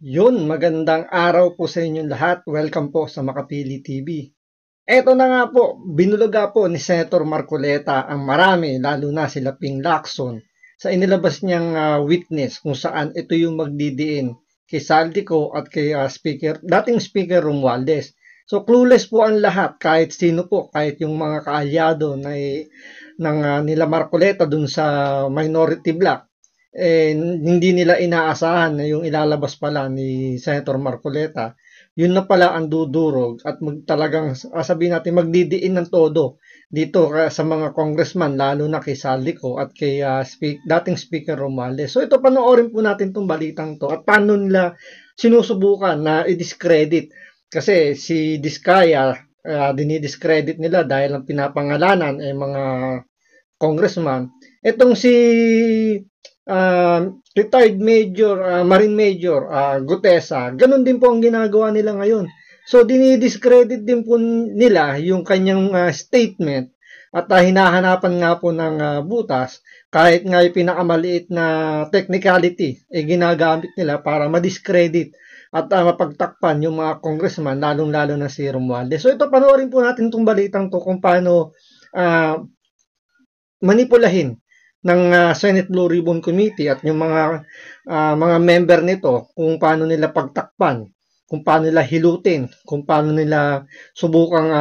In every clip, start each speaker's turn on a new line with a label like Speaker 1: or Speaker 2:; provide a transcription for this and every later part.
Speaker 1: Magandang araw po sa inyong lahat. Welcome po sa Makapili TV. Eto na nga po, binuluga po ni Senator Marcoleta ang marami, lalo na sila Ping Lacson, sa inilabas niyang witness kung saan ito yung magdidiin kay Saldico at kay dating Speaker Romualdez. So clueless po ang lahat, kahit sino po, kahit yung mga kaalyado nila Marcoleta dun sa minority bloc, hindi nila inaasahan na yung ilalabas pala ni Senator Marcoleta, yun na pala ang dudurog at talagang sabihin natin magdidiin ng todo dito sa mga congressman, lalo na kay Saldico at kay dating Speaker Romualdez. So ito, panoorin po natin itong balitang to at paano nila sinusubukan na i-discredit, kasi si Diskaya dinidiscredit nila dahil ang pinapangalanan ay mga congressman. Itong si retired Major, Marine Major Gutesa, ganun din po ang ginagawa nila ngayon. So dinidiscredit din po nila yung kanyang statement at hinahanapan nga po ng butas, kahit nga yung pinakamaliit na technicality ginagamit nila para madiscredit at mapagtakpan yung mga congressman, lalong-lalo na si Romualdez. So ito, panoorin po natin itong balitang to kung paano manipulahin ng Senate Blue Ribbon Committee at yung mga member nito, kung paano nila pagtakpan, kung paano nila hilutin, kung paano nila subukang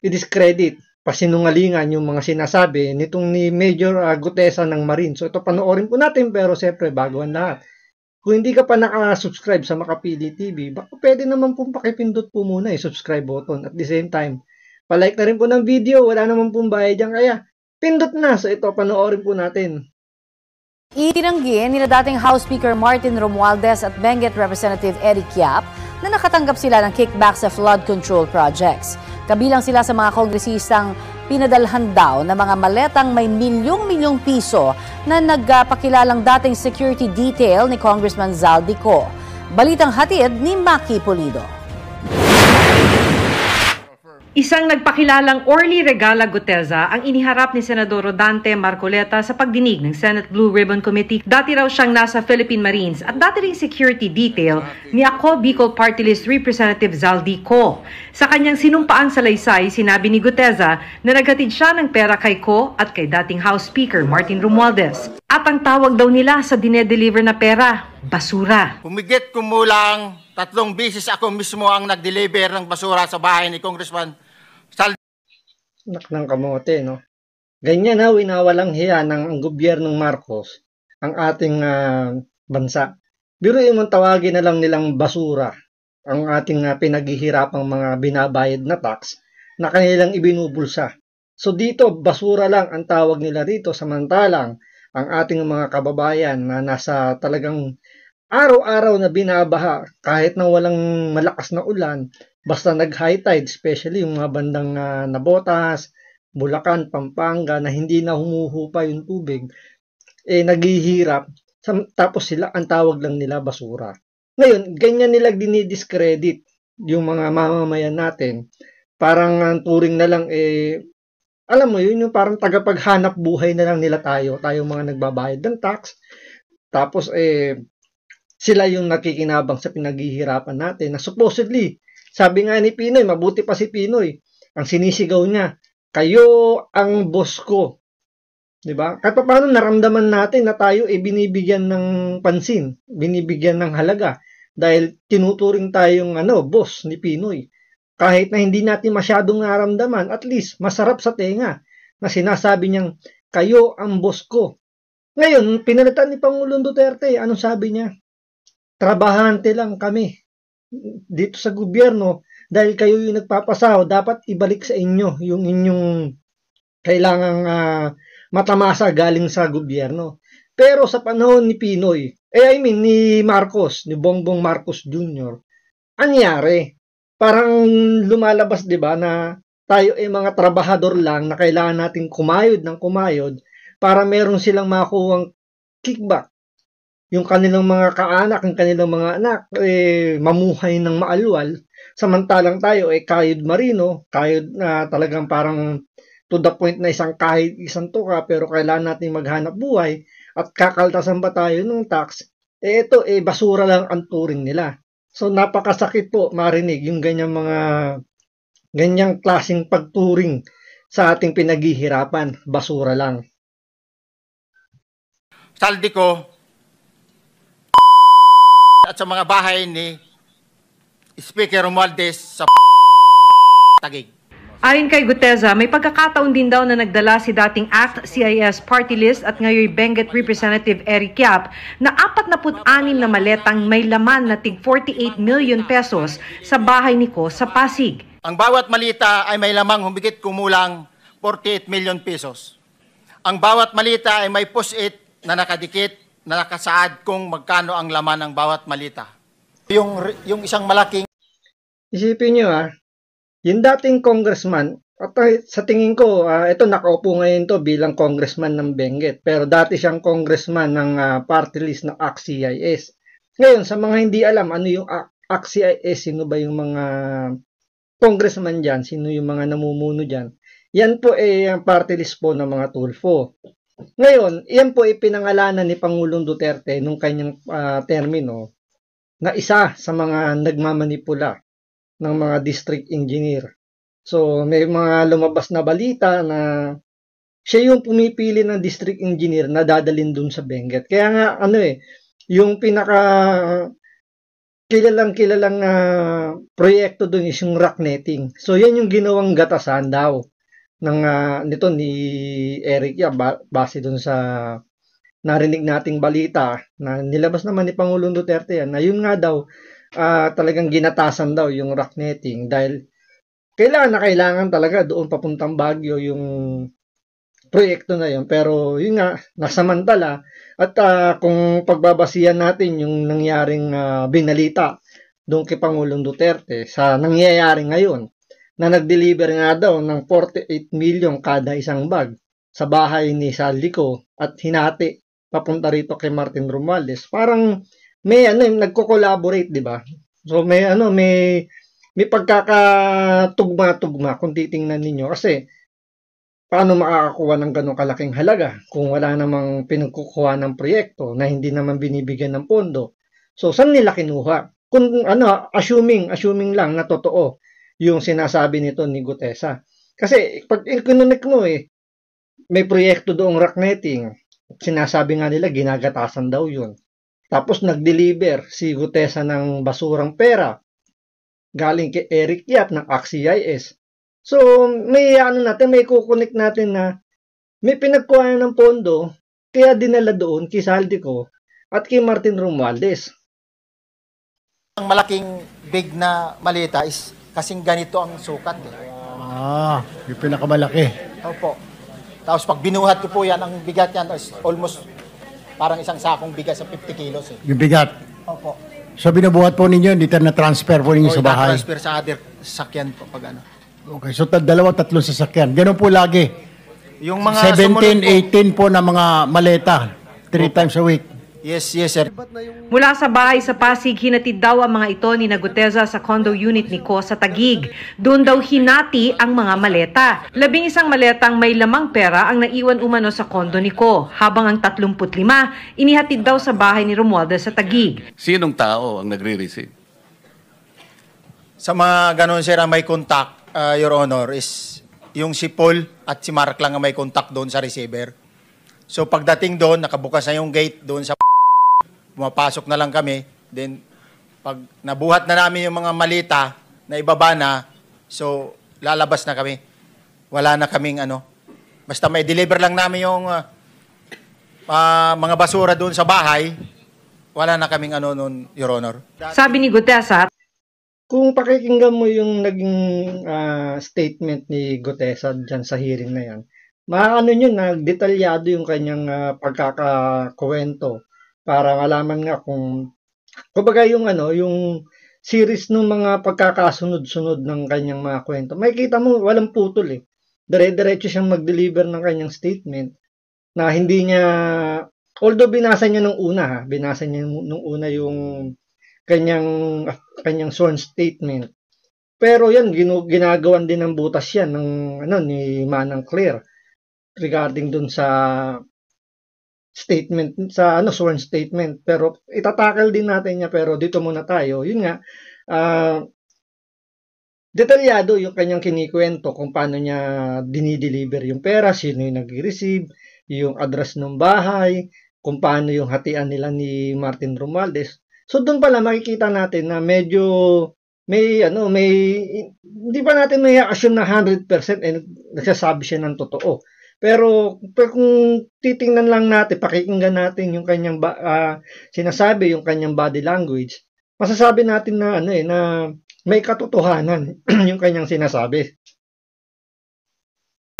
Speaker 1: i-discredit, pasinungalingan yung mga sinasabi nitong ni Major Gutesa ng Marine. So ito, panoorin po natin, pero siyempre bago ang lahat, kung hindi ka pa naka-subscribe sa Makapili TV, baka pwede naman pong pakipindot po muna subscribe button. At the same time, palike na rin po ng video, wala naman pong bayad dyan, kaya pindot na. So ito, panoorin po natin.
Speaker 2: Itinanggi nila dating House Speaker Martin Romualdez at Benguet Representative Eric Yap na nakatanggap sila ng kickback sa flood control projects. Kabilang sila sa mga kongresistang pinadalhan daw na mga maletang may milyong-milyong piso na nagpakilalang dating security detail ni Congressman Zaldico. Balitang hatid ni Maki Pulido.
Speaker 3: Isang nagpakilalang Orly Regala Gutesa ang iniharap ni Senador Rodante Marcoleta sa pagdinig ng Senate Blue Ribbon Committee. Dati raw siyang nasa Philippine Marines at dati ring security detail ni Ako Bicol Party List Representative Zaldico. Sa kanyang sinumpaang salaysay, sinabi ni Gutesa na naghatid siya ng pera kay Ko at kay dating House Speaker Martin Romualdez. At ang tawag daw nila sa dinedeliver na pera, basura.
Speaker 4: Humigit kumulang 3 beses ako mismo ang nag-deliver ng basura sa bahay ni Congressman Saldico.
Speaker 1: Ng kamote, no? Ganyan winawalang hiya ng gobyernong Marcos ang ating bansa. Biruin mong tawagin na lang nilang basura ang ating pinaghihirapang mga binabayad na tax na kanilang ibinubulsa. So dito, basura lang ang tawag nila rito, samantalang ang ating mga kababayan na nasa talagang araw-araw na binabaha kahit na walang malakas na ulan, basta nag-high tide, especially yung mga bandang Navotas, Bulacan, Pampanga, na hindi na humuhupa yung tubig, naghihirap, tapos sila, ang tawag lang nila basura. Ngayon, ganyan nila dinidiscredit yung mga mamamayan natin. Parang ang turing na lang, alam mo yun, yung parang tagapaghanap buhay na lang nila tayo mga nagbabayad ng tax. Tapos sila yung nakikinabang sa pinaghihirapan natin na supposedly, sabi nga ni Pinoy, mabuti pa si Pinoy, ang sinisigaw niya, kayo ang boss ko. Diba? Kahit paano naramdaman natin na tayo binibigyan ng pansin, binibigyan ng halaga dahil tinuturing tayong boss ni Pinoy. Kahit na hindi natin masyadong naramdaman, at least masarap sa tenga na sinasabi niyang, kayo ang boss ko. Ngayon, pinalitan ni Pangulong Duterte, anong sabi niya? Trabahante lang kami dito sa gobyerno dahil kayo yung nagpapasahod, dapat ibalik sa inyo yung inyong kailangang matamasa galing sa gobyerno. Pero sa panahon ni Pinoy, ni Marcos, ni Bongbong Marcos Jr., anyari? Parang lumalabas, 'di ba, na tayo mga trabahador lang na kailangan nating kumayod ng kumayod para meron silang makuhang kickback. Yung kanilang mga kaanak, yung kanilang mga anak mamuhay ng maalwal, samantalang tayo kayod marino, kayod na talagang parang to the point na isang tuka, pero kailangan nating maghanap buhay at kakaltasan ba tayo ng tax? ito basura lang ang turing nila. So napakasakit po marinig yung ganyang klaseng pagturing sa ating pinaghihirapan, basura lang.
Speaker 4: Saldi ko at sa mga bahay ni Speaker Romualdez sa Taguig.
Speaker 3: Ayon kay Guteza, may pagkakataon din daw na nagdala si dating ACT-CIS party list at ngayon Benguet Representative Eric Yap na 46 na maletang may laman na tig 48 million pesos sa bahay ni Ko sa Pasig.
Speaker 4: Ang bawat malita ay may lamang humigit kumulang 48 million pesos. Ang bawat malita ay may post-it na nakadikit na nakasaad kung magkano ang laman ng bawat malita. Yung isang malaking
Speaker 1: Isipin nyo yung dating congressman, at sa tingin ko, ito nakaupo ngayon to bilang congressman ng Benguet, pero dati siyang congressman ng party list ng ACT-CIS. Ngayon, sa mga hindi alam, ano yung ACT-CIS, sino ba yung mga congressman dyan, sino yung mga namumuno dyan, yan po ang party list po ng mga Tulfo. Ngayon, yan po pinangalanan ni Pangulong Duterte nung kanyang termino na isa sa mga nagmamanipula ng mga district engineer. So, may mga lumabas na balita na siya yung pumipili ng district engineer na dadalhin dun sa Benguet. Kaya nga, yung pinaka kilalang proyekto dun is yung rock netting. So, yan yung ginawang gatasan daw nito ni Eric base dun sa narinig nating balita na nilabas naman ni Pangulong Duterte yan, na yun nga daw, talagang ginatasan daw yung rock netting dahil kailangan talaga doon papuntang Baguio yung proyekto na yun. Pero yun nga, nasamantala at kung pagbabasihan natin yung nangyaring binalita doon kay Pangulong Duterte sa nangyayari ngayon na nag-deliver nga daw ng 48 million kada isang bag sa bahay ni Saldico at hinati papunta rito kay Martin Romualdez. Parang may nagko-collaborate, 'di ba? So may pagkakatugma-tugma kung titingnan ninyo kasi paano makakakuha ng ganong kalaking halaga kung wala namang pinagkukuha ng proyekto na hindi naman binibigyan ng pondo. So saan nila kinuha? Kung assuming lang na totoo yung sinasabi nito ni Gutesa. Kasi pag i-connect mo may proyekto doong rock netting, sinasabi nga nila ginagatasan daw yun. Tapos nag-deliver si Gutesa ng basurang pera galing kay Eric Yap ng ACT-CIS. So, may kukunik natin na may pinagkuha ng pondo kaya dinala doon kay Saldico at kay Martin Romualdez.
Speaker 4: Ang malaking big na malita is kasing ganito ang sukat.
Speaker 5: Yung pinakamalaki.
Speaker 4: Opo. Tapos pag binuhat ko po yan, ang bigat yan is almost parang isang sakong bigas sa 50 kilos.
Speaker 5: Yung bigat.
Speaker 4: Opo.
Speaker 5: So binubuhat po ninyo, dito na-transfer po ninyo sa bahay?
Speaker 4: transfer sa other sasakyan po pag ano.
Speaker 5: Okay, so tatlong sasakyan. Ganun po lagi.
Speaker 4: Yung mga
Speaker 5: 17, 18 po na mga maleta. 3 times a week.
Speaker 4: Yes, sir.
Speaker 3: Mula sa bahay sa Pasig, hinatid daw ang mga ito ni Guteza sa condo unit ni Ko sa Taguig. Doon daw hinati ang mga maleta. 11 maletang may lamang pera ang naiwan umano sa condo ni Ko, habang ang 35 inihatid daw sa bahay ni Romualdez sa Taguig.
Speaker 6: Sinong tao ang nagre-receive?
Speaker 4: Sa mga ganun, sir, ang may contact, Your Honor, is yung si Paul at si Mark lang ang may contact doon sa receiver. So pagdating doon, nakabukas na yung gate doon sa pumapasok na lang kami. Then, pag nabuhat na namin yung mga malita na ibaba na, so, lalabas na kami. Wala na kaming basta may deliver lang namin yung mga basura doon sa bahay, wala na kaming noon, Your Honor.
Speaker 3: Sabi ni Guteza,
Speaker 1: Kung pakikinggan mo yung naging statement ni Gutesa dyan sa hearing na yan, nagdetalyado yung kanyang pagkakakwento para malaman nga kumbaga yung series ng mga pagkakasunod-sunod ng kanyang mga kwento. Makikita mo walang putol Dire-diretso siyang mag-deliver ng kanyang statement na hindi niya, although binasa niya nung una yung kanyang sworn statement. Pero yan ginagawan din ng butas yan ng ni Manang Claire regarding dun sa statement sa sworn statement, pero itatakal din natin niya, pero dito muna tayo. Yun nga, detalyado yung kanyang kinikwento kung paano niya dinideliver yung pera, sino yung nag-receive, yung address ng bahay, kung paano yung hatian nila ni Martin Romualdez. So doon pala makikita natin na medyo hindi pa natin may assume na 100% nagsasabi siya ng totoo. Pero kung titingnan lang natin, pakikinggan natin yung kanyang sinasabi, yung kanyang body language, masasabi natin na na may katotohanan yung kanyang sinasabi.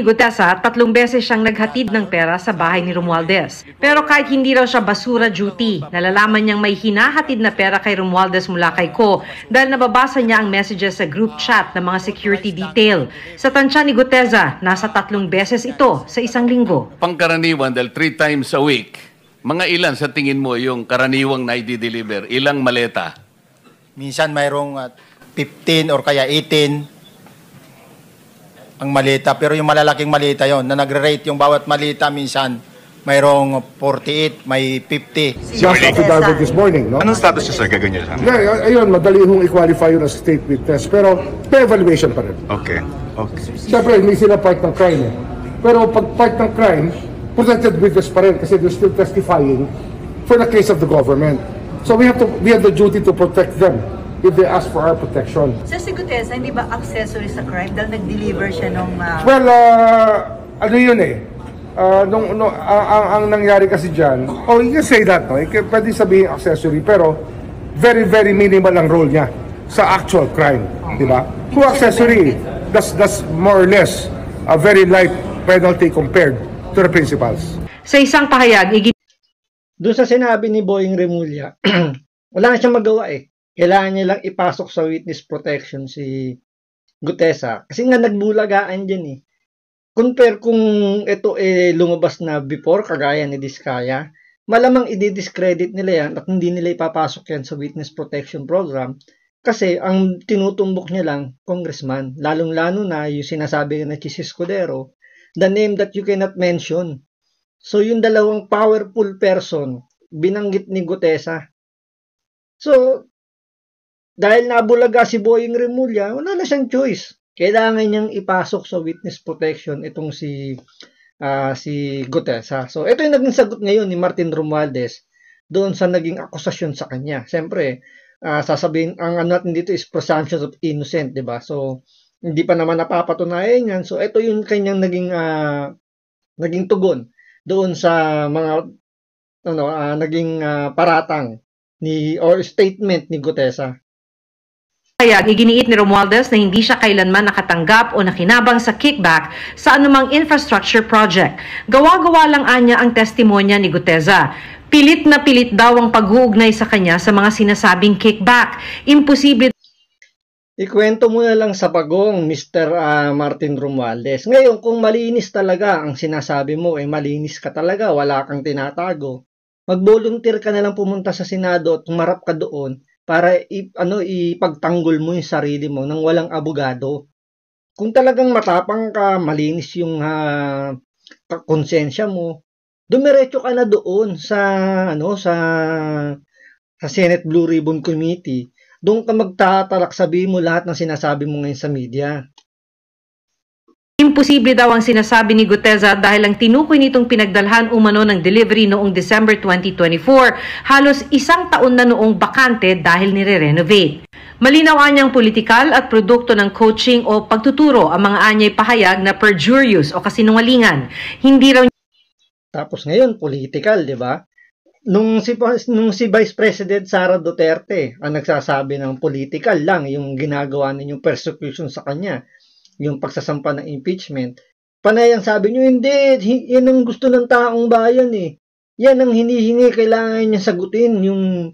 Speaker 3: Gutesa, 3 beses siyang naghatid ng pera sa bahay ni Romualdez. Pero kahit hindi raw siya basura duty, nalalaman niyang may hinahatid na pera kay Romualdez mula kay Ko dahil nababasa niya ang messages sa group chat ng mga security detail. Sa tansya ni Gutesa, nasa 3 beses ito sa isang linggo.
Speaker 6: Pangkaraniwan dahil 3 times a week, mga ilan sa tingin mo yung karaniwang na i-deliver? Ilang maleta?
Speaker 4: Minsan mayroong 15 or kaya 18 ang malita, pero yung malalaking malita yon na nagre-rate yung bawat malita, minsan mayroong 48, may 50.
Speaker 7: Just affidavit this morning, no?
Speaker 8: Anong status niya, sir? Gaganyan siya?
Speaker 7: Ayun, madali hong i-qualify yun as state witness, pero may evaluation pa rin.
Speaker 8: Okay. Okay.
Speaker 7: Siyempre, hindi sila part ng crime eh. Pero pag part ng crime, protected witness pa rin kasi they're still testifying for the case of the government. So we have the duty to protect them if they ask for our protection.
Speaker 9: Sa si Gutesa, hindi ba accessory sa crime dahil nag-deliver siya nung...
Speaker 7: Well, ano yun eh. Ang nangyari kasi dyan, you can say that, no? Pwede sabihin accessory, pero very, very minimal ang role niya sa actual crime, di ba? Kung accessory, that's more or less a very light penalty compared to the principals.
Speaker 3: Sa isang pahayag,
Speaker 1: doon sa sinabi ni Boying Remulla, wala na siyang magawa eh. Kailangan niya lang ipasok sa witness protection si Gutesa. Kasi nga nagbulagaan dyan eh. Compare kung ito lumabas na before, kagaya ni Diskaya, malamang i-discredit nila yan at hindi nila ipapasok yan sa witness protection program. Kasi ang tinutumbok niya lang, congressman, lalong-lalo na yung sinasabi na Chis Escudero, the name that you cannot mention. So yung dalawang powerful person, binanggit ni Gutesa. So, dahil nabulaga si Boying Remulla, wala na siyang choice. Kailangan niyang ipasok sa witness protection itong si Gutesa. So, ito yung naging sagot ngayon ni Martin Romualdez doon sa naging akusasyon sa kanya. Siyempre, sasabihin, ang ano natin dito is presumption of innocent, di ba? So, hindi pa naman napapatunayan yan. So, ito yung kanyang naging tugon doon sa mga naging paratang or statement ni Gutesa.
Speaker 3: Kaya iginiit ni Romualdez na hindi siya kailanman nakatanggap o nakinabang sa kickback sa anumang infrastructure project. Gawa-gawa lang anya ang testimonya ni Gutesa. Pilit na pilit daw ang pag-uugnay sa kanya sa mga sinasabing kickback. Imposible.
Speaker 1: Ikwento mo na lang sa pagong, Mr. Martin Romualdez. Ngayon, kung malinis talaga ang sinasabi mo, malinis ka talaga, wala kang tinatago. Mag-volunteer ka na lang pumunta sa Senado at tumarap ka doon para ipagtanggol mo yung sarili mo nang walang abogado. Kung talagang matapang ka, malinis yung konsensya mo, dumiretso ka na doon sa Senate Blue Ribbon Committee. Doon ka magtatalak, sabihin mo lahat ng sinasabi mo ngayon sa media.
Speaker 3: Imposible daw ang sinasabi ni Gutesa dahil ang tinukoy nitong pinagdalhan umano ng delivery noong December 2024, halos 1 taon na noong bakante dahil nire-renovate. Malinaw anyang politikal at produkto ng coaching o pagtuturo ang mga anyay pahayag na perjurious o kasinungalingan. Hindi raw.
Speaker 1: Tapos ngayon, political, di ba? Nung si Vice President Sara Duterte ang nagsasabi ng political lang yung ginagawa ninyong persecution sa kanya, yung pagsasampa ng impeachment, panay ang sabi nyo, hindi, yan ang gusto ng taong bayan eh. Yan ang hinihingi, kailangan niya sagutin yung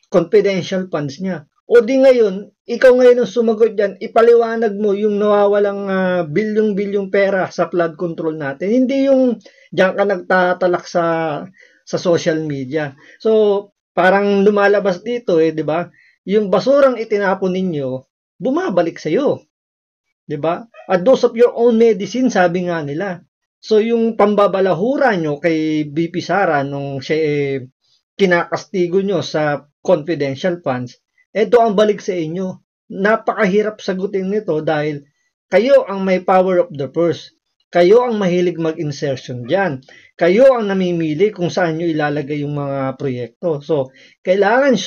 Speaker 1: confidential funds niya. O di ngayon, ikaw ngayon ang sumagot dyan, ipaliwanag mo yung nawawalang bilyong-bilyong pera sa flood control natin. Hindi yung diyan ka nagtatalak sa social media. So, parang lumalabas dito di ba? Yung basurang itinapon ninyo, bumabalik sa iyo. 'Di ba? A dose of your own medicine, sabi nga nila. So yung pambabalahura nyo kay BP Sara nung siya kinakastigo nyo sa confidential funds, ito ang balik sa inyo. Napakahirap sagutin nito dahil kayo ang may power of the purse. Kayo ang mahilig mag-insertion dyan. Kayo ang namimili kung saan nyo ilalagay yung mga proyekto. So, kailangan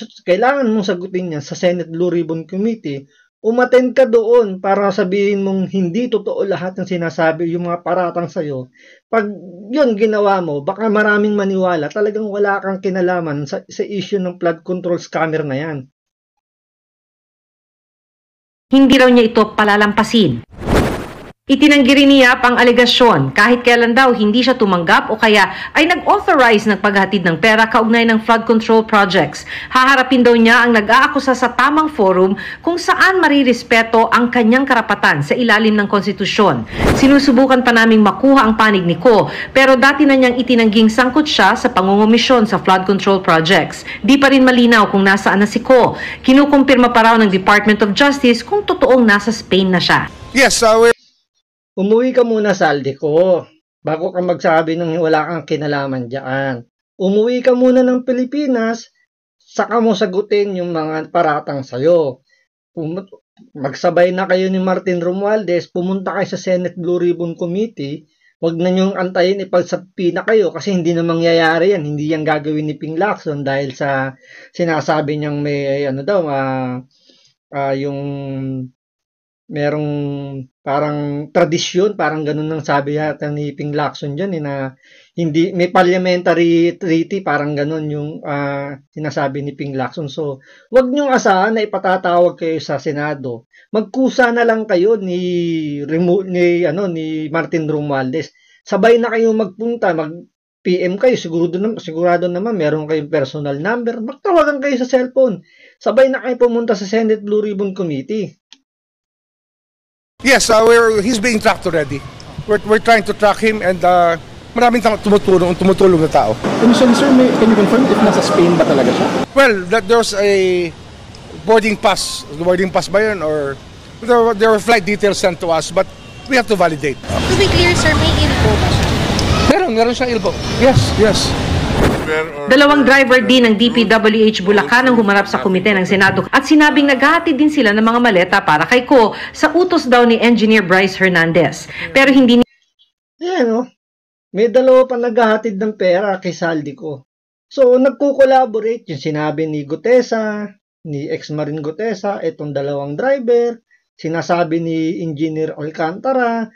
Speaker 1: mong sagutin yan sa Senate Blue Ribbon Committee. Umattend ka doon para sabihin mong hindi totoo lahat ng sinasabi, yung mga paratang sa'yo. Pag yun ginawa mo, baka maraming maniwala, talagang wala kang kinalaman sa issue ng flood control scammer na yan.
Speaker 3: Hindi raw niya ito palalampasin. Itinanggi rin niya ang alegasyon kahit kailan daw hindi siya tumanggap o kaya ay nag-authorize ng paghatid ng pera kaugnay ng flood control projects. Haharapin daw niya ang nag-aakusa sa tamang forum kung saan marirespeto ang kanyang karapatan sa ilalim ng konstitusyon. Sinusubukan pa naming makuha ang panig ni Ko, pero dati na niyang itinangging sangkot siya sa pangungumisyon sa flood control projects. Di pa rin malinaw kung nasaan na si Ko. Kinukumpirma pa raw ng Department of Justice kung totoong nasa Spain na siya.
Speaker 7: Yes,
Speaker 1: Umuwi ka muna sa Aldico bago ka magsabi ng wala kang kinalaman dyan. Umuwi ka muna ng Pilipinas, saka mo sagutin yung mga paratang sa'yo. Magsabay na kayo ni Martin Romualdez, pumunta kayo sa Senate Blue Ribbon Committee, wag na nyong antayin ipagsapi na kayo kasi hindi na mangyayari yan. Hindi yan gagawin ni Ping Lacson dahil sa sinasabi niyang may yung merong parang tradisyon, parang ganun nang sabi yata ni Ping Lacson dyan, na hindi, may parliamentary treaty, parang ganun yung sinasabi ni Ping Lacson. So, wag niyong asahan na ipatatawag kayo sa Senado. Magkusa na lang kayo ni Martin Romualdez. Sabay na kayong magpunta, PM kayo, sigurado naman meron kayong personal number. Magtawagan kayo sa cellphone. Sabay na kayo pumunta sa Senate Blue Ribbon Committee.
Speaker 7: yes, he's being tracked already. We're trying to track him and maraming tumutulong na tao.
Speaker 5: Initially, sir, can you confirm if nasa Spain ba talaga siya?
Speaker 7: Well, there's a boarding pass ba yun, or there were flight details sent to us, but we have to validate.
Speaker 10: To be clear, sir, may info ba siya?
Speaker 7: Meron siyang ilbo. Yes.
Speaker 3: Dalawang driver din ng DPWH Bulacan ang humarap sa komite ng Senado at sinabing naghahatid din sila ng mga maleta para kay Ko sa utos daw ni Engineer Bryce Hernandez. Pero hindi
Speaker 1: may dalawa pa naghahatid ng pera kay Saldico. So, nagko-collaborate yung sinabi ni Gutesa, ni ex-Marine Gutesa, itong dalawang driver, sinasabi ni Engineer Alcantara,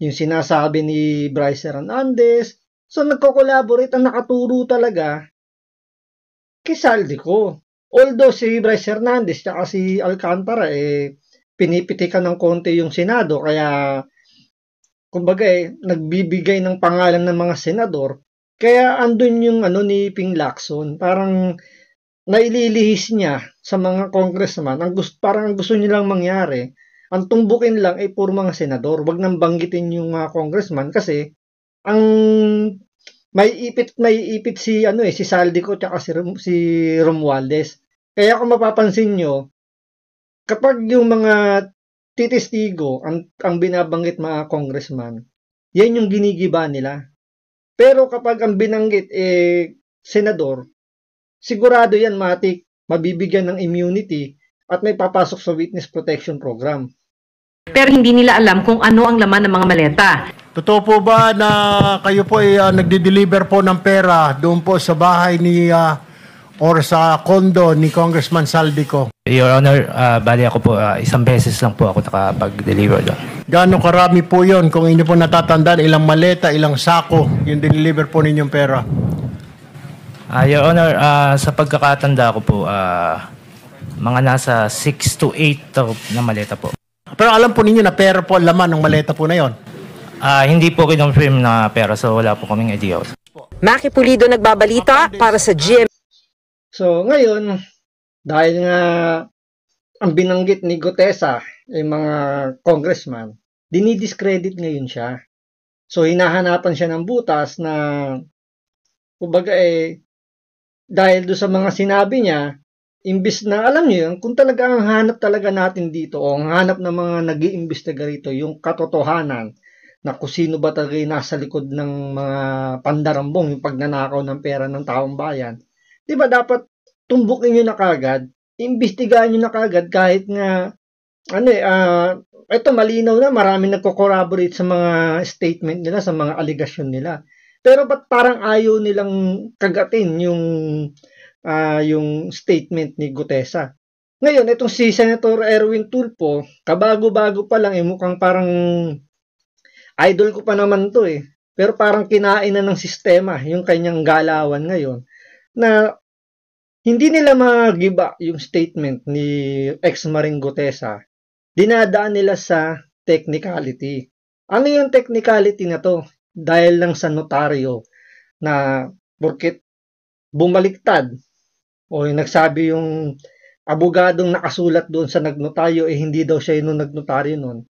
Speaker 1: yung sinasabi ni Bryce Hernandez. So, nagko-collaborate, ang nakaturo talaga kay Saldico. Although si Bryce Hernandez at si Alcantara pinipitikan ng konti yung Senado, kaya kumbaga nagbibigay ng pangalan ng mga senador, kaya andun yung ni Ping Lacson, parang naililihis niya sa mga congressman, parang ang gusto nilang mangyari, ang tumbukin lang ay puro mga senador, wag nang banggitin yung mga congressman kasi ang may ipit si si Saldico at si Romualdez. Kaya kung mapapansin nyo, kapag yung mga titistigo ang binabanggit mga congressman, yan yung ginigiba nila. Pero kapag ang binanggit senador, sigurado yan matik mabibigyan ng immunity at may papasok sa witness protection program.
Speaker 3: Pero hindi nila alam kung ano ang laman ng mga maleta.
Speaker 5: Totoo po ba na kayo po ay nagde-deliver po ng pera doon po sa bahay ni or sa condo ni Congressman Saldico?
Speaker 11: Your Honor, bali ako po, isang beses lang po ako nakapag-deliver doon.
Speaker 5: Gaano karami po yon kung inyo po natatandaan, ilang maleta, ilang sako yung deliver po ninyong pera?
Speaker 11: Your Honor, sa pagkakatanda ko po, mga nasa 6 to 8 na maleta po.
Speaker 5: Pero alam po ninyo na pera po laman ng maleta po na yon?
Speaker 11: Hindi po kinonfirm na pera, so wala po kaming idea.
Speaker 12: Maki Pulido nagbabalita para sa GM.
Speaker 1: So ngayon, dahil nga ang binanggit ni Gutesa ay mga congressman, dinidiscredit ngayon siya. So hinahanapan siya ng butas na kumbaga dahil do sa mga sinabi niya, imbis na alam niyo yun, kung talaga ang hanap talaga natin dito o ang hanap ng mga nag-iimbestiga rito, yung katotohanan na kung sino ba talaga yung nasa likod ng mga pandarambong, yung pagnanakaw ng pera ng taong bayan. Di ba dapat tumbukin nyo na kagad, imbestigahan nyo na kagad kahit nga, ito malinaw na maraming nagko-corroborate sa mga statement nila, sa mga aligasyon nila. Pero ba't parang ayaw nilang kagatin yung statement ni Gutesa? Ngayon, itong si Senator Erwin Tulfo, kabago-bago pa lang, mukhang parang idol ko pa naman to Pero parang kinain na ng sistema yung kanyang galawan ngayon na hindi nila magiba yung statement ni ex-Maring Gutesa. Dinadaan nila sa technicality. Ano yung technicality na to? Dahil lang sa notaryo na porket bumaliktad o yung nagsabi yung abogadong nakasulat doon sa nagnotaryo hindi daw siya yung nagnotaryo noon.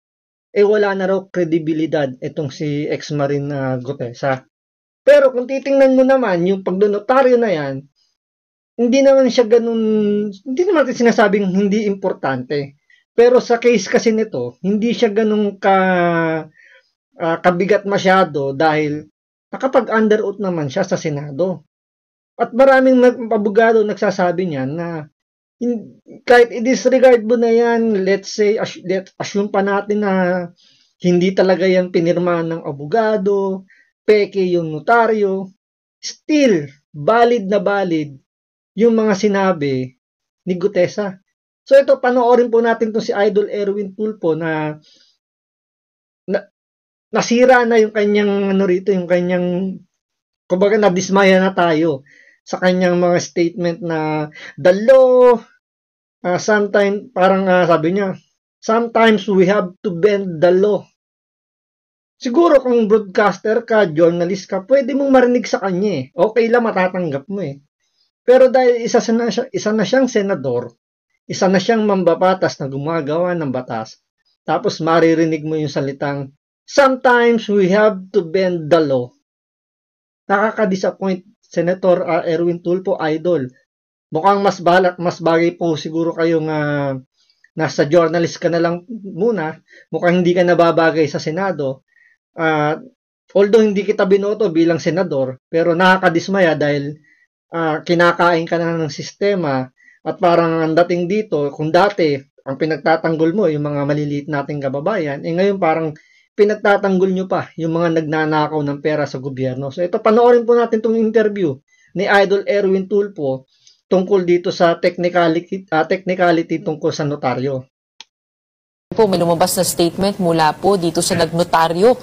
Speaker 1: Wala na raw kredibilidad itong si ex-Marine Gutesa. Pero kung titingnan mo naman yung pagdonotaryo na yan, hindi naman siya ganun, hindi naman natin sinasabing hindi importante. Pero sa case kasi nito, hindi siya ganun kabigat masyado dahil nakapag-under oath naman siya sa Senado. At maraming abogado nagsasabi niyan na kahit i-disregard mo na yan, let's assume pa natin na hindi talaga yan pinirmahan ng abogado, peke yung notaryo, still, valid na valid yung mga sinabi ni Gutesa. So ito, panoorin po natin itong si Idol Erwin Tulfo na nasira na yung kanyang yung kanyang, kumbaga nadismaya na tayo sa kanyang mga statement na the law, sometimes, parang sabi niya, sometimes we have to bend the law. Siguro kung broadcaster ka, journalist ka, pwede mong marinig sa kanya Okay lang, matatanggap mo Pero dahil isa na siyang senador, isa na siyang mambabatas na gumagawa ng batas, tapos maririnig mo yung salitang, sometimes we have to bend the law. Nakaka-disappoint, Senator Erwin Tulfo, idol. Mukhang mas bagay po siguro kayong nasa journalist ka na lang muna. Mukhang hindi ka nababagay sa Senado. Although hindi kita binoto bilang senador, pero nakakadismaya dahil kinakain ka na ng sistema at parang ang dating dito, kung dati ang pinagtatanggol mo yung mga maliliit nating kababayan, ngayon parang pinagtatanggol nyo pa yung mga nagnanakaw ng pera sa gobyerno. So ito, panoorin po natin itong interview ni Idol Erwin Tulfo tungkol dito sa technicality tungkol sa notaryo.
Speaker 13: May lumabas na statement mula po dito sa nagnotaryo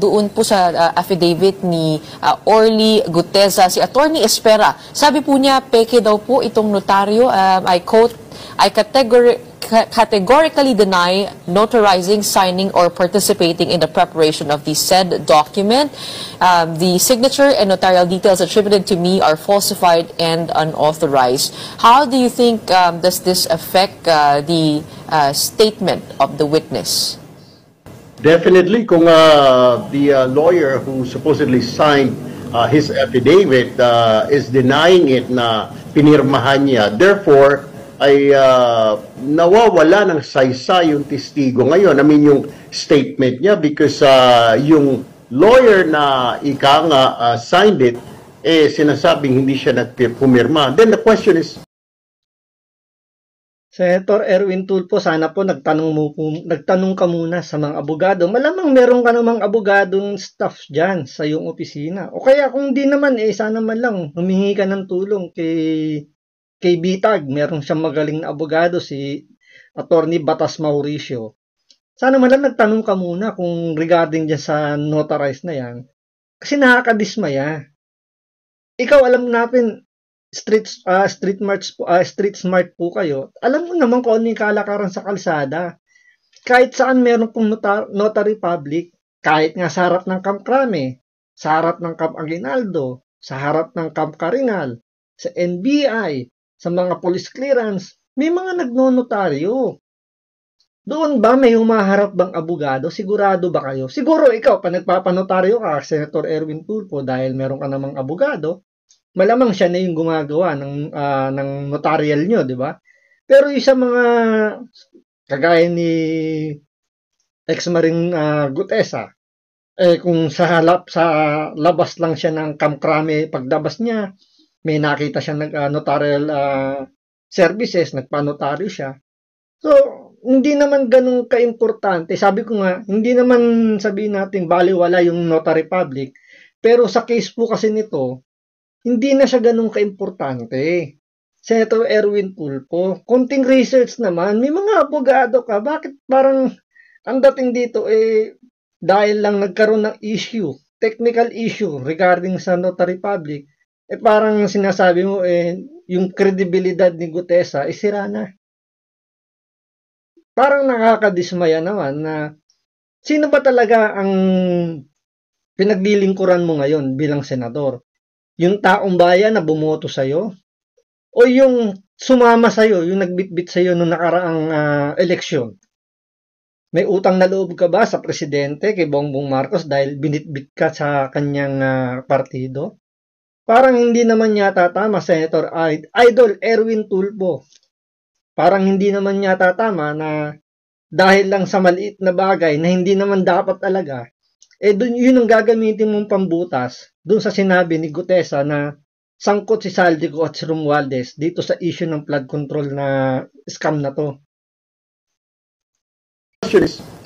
Speaker 13: doon po sa affidavit ni Orly Gutesa, si Attorney Espera. Sabi po niya, peke daw po itong notaryo. I quote, I categorically deny notarizing, signing, or participating in the preparation of the said document. The signature and notarial details attributed to me are falsified and unauthorized. How do you think does this affect the statement of the witness?
Speaker 14: Definitely, kung the lawyer who supposedly signed his affidavit is denying it na pinirmahan niya, therefore, ay nawawala ng saysay yung testigo ngayon. I mean, yung statement niya because yung lawyer na signed it, sinasabing hindi siya nagpumirma. Then the question is,
Speaker 1: Senator Erwin Tulfo, sana po nagtanong ka muna sa mga abogado. Malamang meron ka namang abogadong staff dyan sa iyong opisina. O kaya kung di naman, sana man lang humingi ka ng tulong kay Bitag. Meron siyang magaling na abogado, si Attorney Batas Mauricio. Sana man lang nagtanong ka muna kung regarding dyan sa notarized na yan. Kasi nakakadismaya. Ikaw, alam natin, street smart po kayo. Alam mo naman kung ano yung kalakaran sa kalsada. Kahit saan meron pong notary public, kahit nga sa harap ng Camp Crame, sa harap ng Camp Aguinaldo, sa harap ng Camp Carinal, sa NBI, sa mga police clearance, may mga nagnonotaryo. Doon ba may humaharap bang abogado? Sigurado ba kayo? Siguro ikaw, pa nagpapanotaryo ka, Senator Erwin Tulfo, dahil meron ka namang abogado, malamang siya na yung gumagawa ng notarial nyo, di ba? Pero yung sa mga kagaya ni ex-Marine Gutesa, Kung sa labas lang siya ng kamkrame, paglabas niya, may nakita siya notarial services, nagpa-notaryo siya. So, hindi naman ganun kaimportante. Sabi ko nga, hindi naman sabihin natin baliwala yung notary public, pero sa case po kasi nito, hindi na siya ganun kaimportante. Senator Erwin Tulfo, konting research naman, may mga abogado ka, bakit parang ang dating dito dahil lang nagkaroon ng issue, technical issue regarding sa notary public, parang sinasabi mo yung kredibilidad ni Gutesa sira na. Parang nakakadismaya naman na sino ba talaga ang pinaglilingkuran mo ngayon bilang senador? Yung taong bayan na bumoto sa'yo? O yung sumama sa'yo, yung nagbitbit sa'yo noong nakaraang eleksyon? May utang na loob ka ba sa presidente kay Bongbong Marcos dahil binitbit ka sa kanyang partido? Parang hindi naman yata tama, Senator Idol Erwin Tulfo. Parang hindi naman yata tama na dahil lang sa maliit na bagay na hindi naman dapat talaga, yun ang gagamitin mong pambutas dun sa sinabi ni Gutesa na sangkot si Saldico at si Romualdez dito sa issue ng flood control na scam na to.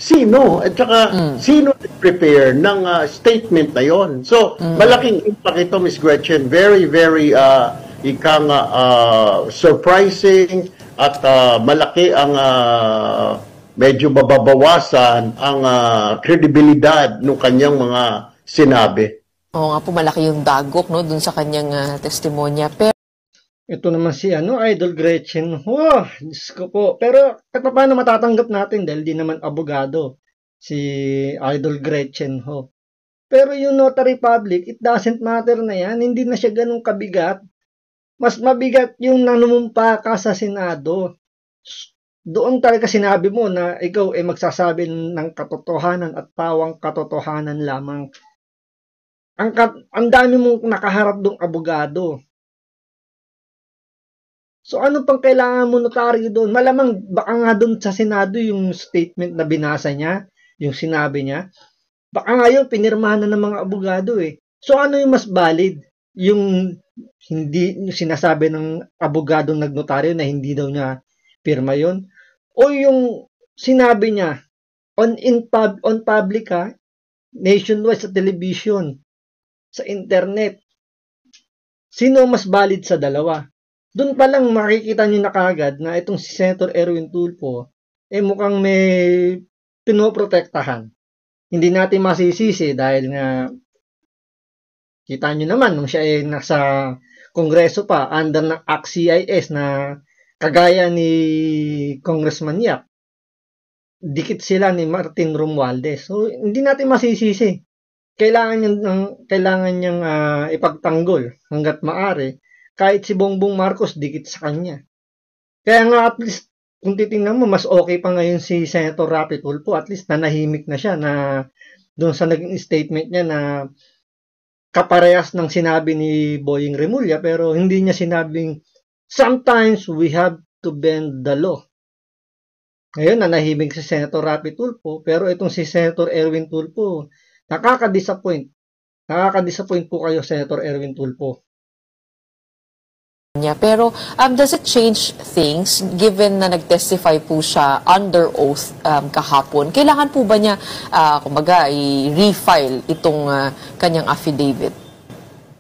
Speaker 14: Sino at saka sino prepare ng statement na yon. So, malaking impact ito, Ms. Gretchen. Very, very surprising at malaki ang medyo mababawasan ang kredibilidad ng kanyang mga sinabi.
Speaker 13: Oo nga po, malaki yung dagok no dun sa kanyang testimonya. Pero
Speaker 1: ito naman si Idol Gretchen. Oh, Diyos ko po. Pero paano matatanggap natin dahil di naman abogado si Idol Gretchen ho. Pero yung notary public, it doesn't matter na yan. Hindi na siya ganun kabigat. Mas mabigat yung nanumumpa ka sa Senado. Doon talaga sinabi mo na ikaw magsasabi ng katotohanan at pawang katotohanan lamang. Ang dami mong nakaharap dong abogado. So ano pang kailangan mo notaryo doon? Malamang baka nga doon sa Senado yung statement na binasa niya, yung sinabi niya, baka nga yun pinirmahan na ng mga abogado So ano yung mas valid? Yung hindi yung sinasabi ng abogado nagnotaryo na hindi daw niya pirma yon, o yung sinabi niya on public nationwide sa television, sa internet. Sino mas valid sa dalawa? Doon pa lang makikita nyo na kagad na itong si Senator Erwin Tulfo mukhang may pinoprotektahan. Hindi natin masisisi dahil nga kita nyo naman nung siya nasa Kongreso pa under ng ACT-CIS na kagaya ni Congressman Yap. Dikit sila ni Martin Romualdez. So hindi natin masisisi. Kailangan niyang ipagtanggol hanggat maaari. Kahit si Bongbong Marcos, dikit sa kanya. Kaya nga at least, kung titingnan mo, mas okay pa ngayon si Senator Rapi Tulfo. At least nanahimik na siya na doon sa naging statement niya na kaparehas ng sinabi ni Boying Remulla, pero hindi niya sinabing, sometimes we have to bend the law. Ngayon, nanahimik si Senator Rapi Tulfo, pero itong si Senator Erwin Tulfo, nakaka-disappoint. Nakaka-disappoint po kayo, Senator Erwin Tulfo.
Speaker 13: Pero does it change things given na nag-testify po siya under oath kahapon? Kailangan po ba niya kumbaga i-refile itong kanyang affidavit?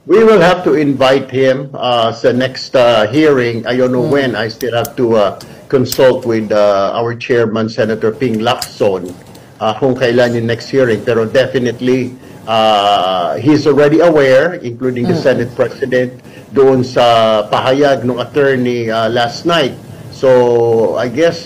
Speaker 14: We will have to invite him sa next hearing. I don't know when. I still have to consult with our chairman, Senator Ping Lacson, kung kailan yung next hearing. Pero definitely, he's already aware, including the Senate President, doon sa pahayag ng attorney last night. So I guess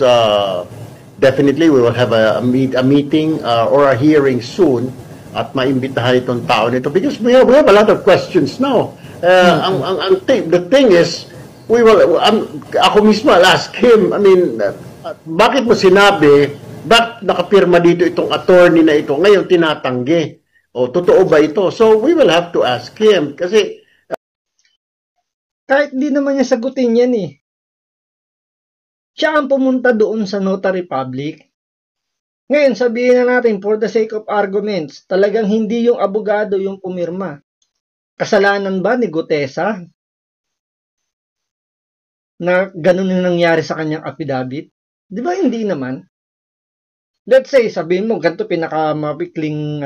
Speaker 14: definitely we will have a meeting or a hearing soon at maimbitahan itong tao nito because we have a lot of questions now. The thing is, ako mismo I'll ask him, I mean, bakit mo sinabi, bakit nakapirma dito itong attorney na ito, ngayon tinatanggi? O totoo ba ito? So we will have to ask him kasi
Speaker 1: kahit di naman niya sagutin yan siya ang pumunta doon sa notary public. Ngayon, sabihin na natin, for the sake of arguments, talagang hindi yung abogado yung pumirma. Kasalanan ba ni Gutesa na ganun yung nangyari sa kanyang affidavit? Di ba hindi naman? Let's say, sabihin mo, ganito pinakamabikling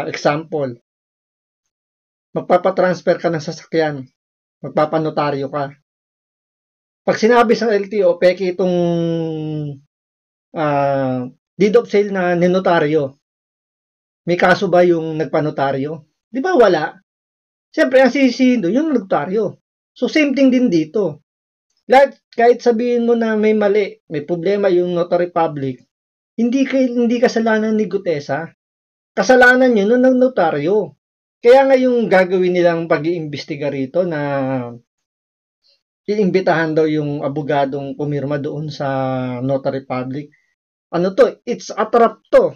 Speaker 1: example. Magpapatransfer ka ng sasakyan. Magpapanotaryo ka. Pag sinabi sa LTO, peke itong deed of sale na ninotaryo. May kaso ba yung nagpanotaryo? Di ba wala? Siyempre, ang sisihin doon, yung notaryo. So, same thing din dito. Kahit sabihin mo na may mali, may problema yung notary public, hindi kasalanan ni Gutesa. Kasalanan niya nung notaryo. Kaya nga yung gagawin nilang pag-iimbestiga rito na iimbitahan daw yung abogadong pumirma doon sa notary public. Ano to? It's a trap to.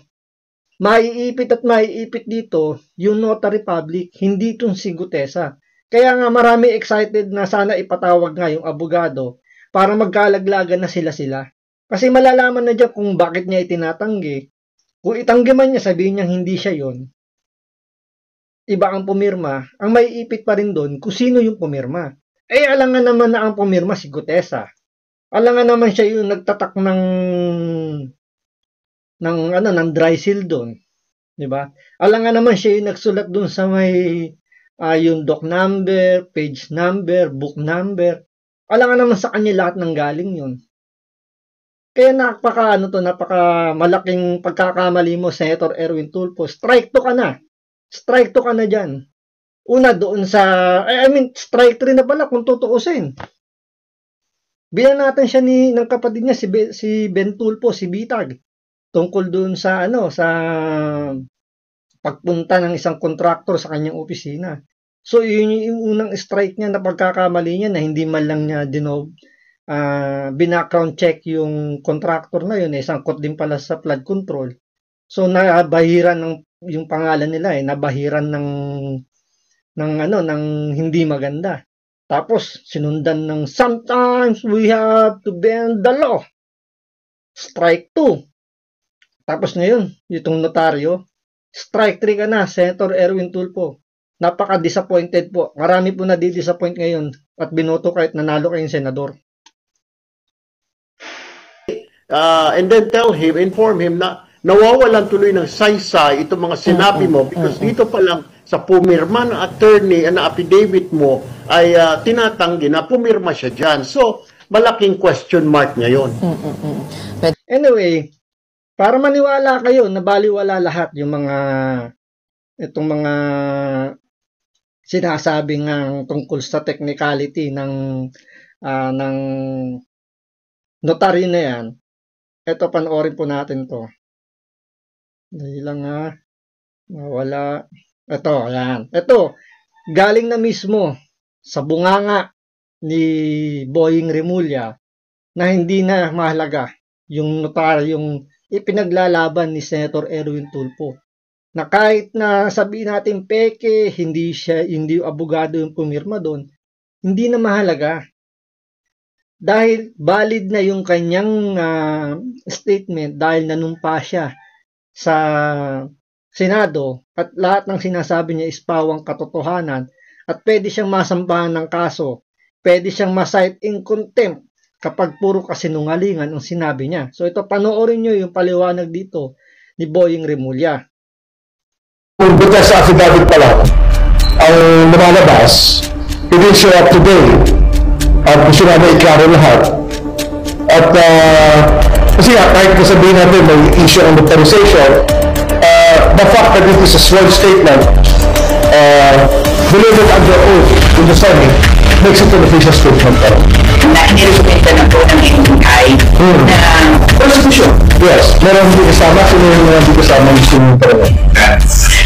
Speaker 1: Maiipit at maiipit dito yung notary public, hindi itong si Gutesa. Kaya nga marami excited na sana ipatawag nga yung abogado para magkalaglagan na sila. Kasi malalaman na dyan kung bakit niya itinatanggi. Kung itanggi man niya, sabihin niya hindi siya yon. Iba ang pumirma, ang maiipit pa rin doon kung sino yung pumirma. Alangan naman na ang pumirma si Gutesa. Alangan naman siya yung nagtatak ng dry seal doon, 'di ba? Alangan naman siya yung nagsulat doon sa may yung doc number, page number, book number. Alangan naman sa kanya lahat ng galing 'yon. Kaya napaka malaking pagkakamali mo, Senator Erwin Tulfo. Strike 2 ka na. Strike 2 ka na diyan. Una doon sa strike 3 na pala kung tutuusin. Bilang natin siya ng kapatid niya si Ben Tulfo, si Bitag. Tungkol doon sa sa pagpunta ng isang kontraktor sa kanyang opisina. So yun yung unang strike niya na pagkakamali niya na hindi man lang niya bina-background check yung kontraktor na yun, sangkot din pala sa flood control. So nabahiran ng yung pangalan nila nabahiran ng hindi maganda. Tapos sinundan ng sometimes we have to bend the law. Strike 2. Tapos ngayon, itong notaryo, strike 3 ka na, Senator Erwin Tulfo. Napaka-disappointed po. Marami po na-disappoint ngayon at binoto kahit nanalo kayong senador.
Speaker 14: And then inform him na nawawalan tuloy ng saysay itong mga sinabi mo because dito pa lang sa pumirma ng attorney na affidavit mo ay tinatanggi na pumirma siya dyan. So, malaking question mark ngayon.
Speaker 1: Anyway, para maniwala kayo na baliwala lahat yung itong mga sinasabing tungkol sa technicality ng notaryo na yan, ito panoorin po natin to. Dahil lang nawala. Ito, ayan. Ito, galing na mismo sa bunganga ni Boying Remulla na hindi na mahalaga yung notaryong ipinaglalaban ni Senator Erwin Tulfo. Na kahit na sabihin natin peke, hindi abogado yung pumirma doon, hindi na mahalaga. Dahil valid na yung kanyang statement dahil nanumpa siya sa Senado at lahat ng sinasabi niya is pawang katotohanan at pwede siyang masampahan ng kaso, pwede siyang ma-cite in contempt kapag puro kasinungalingan ang sinabi niya. So ito, panoorin nyo yung paliwanag dito ni Boying Remulla.
Speaker 7: Kung buta sa affidavit pa lang ang lumalabas, it will show up today at gusto namin iklaro lahat. At kasi kahit sabihin natin may issue on notarization, the fact that it is a sworn statement delivered under oath in the Senate makes it an official statement.
Speaker 15: Na iniresulta na po ng NBI na constitution.
Speaker 7: Yes, meron hindi kasama, sino yung hindi kasama yung sinunod.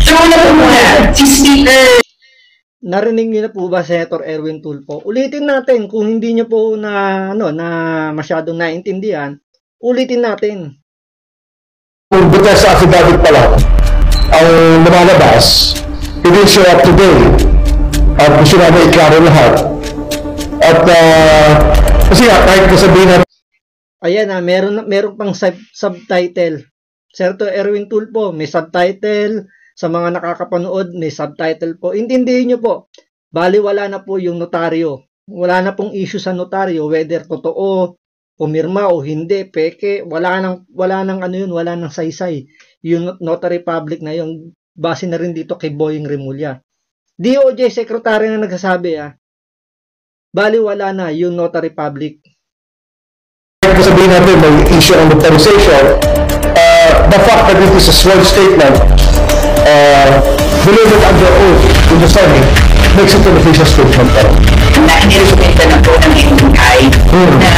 Speaker 15: So wala po muna, si Speaker.
Speaker 1: Narinig niyo na po ba, Senator Erwin Tulfo? Ulitin natin kung hindi niyo po na masyadong naintindihan, ulitin natin.
Speaker 7: Kung buta sa affidavit pa lang ang lumalabas, it will show up today at gusto namin iklaro lahat. At kasi kahit sabihin natin
Speaker 1: ayan meron pang subtitle. Senator Erwin Tulfo, may subtitle. Sa mga nakakapanood, may subtitle po. Intindihin nyo po, baliwala na po yung notaryo. Wala na pong issue sa notaryo, whether totoo, pumirma o hindi, peke, wala nang ano yun, wala nang saysay. Yung notary public na yun, base na rin dito kay Boying Remulla. DOJ Secretary na nagsasabi, baliwala na yung notary public.
Speaker 16: Sabihin natin, may issue on notarization, the fact that it is a sworn statement, delivered under oath in the Senate, makes it an official statement.
Speaker 15: Na inirekomenda na po ng NBI na